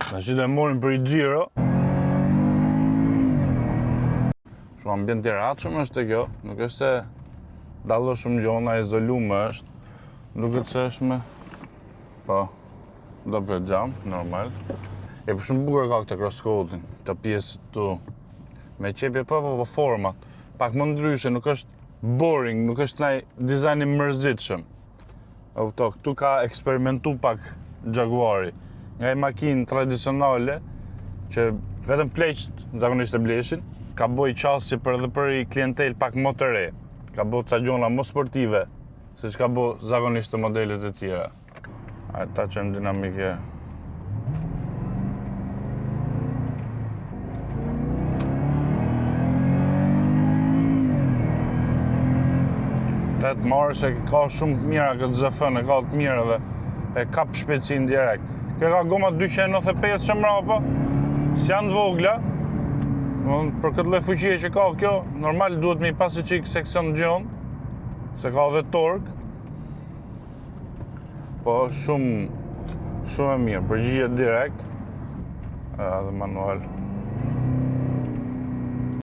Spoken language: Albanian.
Në që të morin për i gjiro. Shumë ambient i ratshëm është e kjo, nuk është se dallo shumë gjona, izolume është. Duket se është me... Po, do për gjam, normal. E për shumë bukur ka këtë cross-codin, të pjesët tu. Me qepje po format. Pak më ndryshe, nuk është boring, nuk është naj dizajn i mërzitshëm. Këtu ka eksperimentu pak Jaguari. Nga i makinë tradicionale, që vetëm pleqët zakonisht e bleshin, ka boj qasje edhe për i klientel pak më të re. Ka bo ca gjona më sportive, se që ka bo zakonisht të modelet e tjera. Ajde ta qëmë dinamike. Të marrë se ka shumë mira këtë ZF-n, e ka të mira dhe e kap shpejtësinë direkt. Kjo ka goma 295 që mrapa, s'janë vogla. Për këtë lloj fuqie që ka kjo, normal duhet me i pasi qik seksion gjon, se ka dhe tork. Po shumë e mirë, përgjigjet direkt, edhe manual.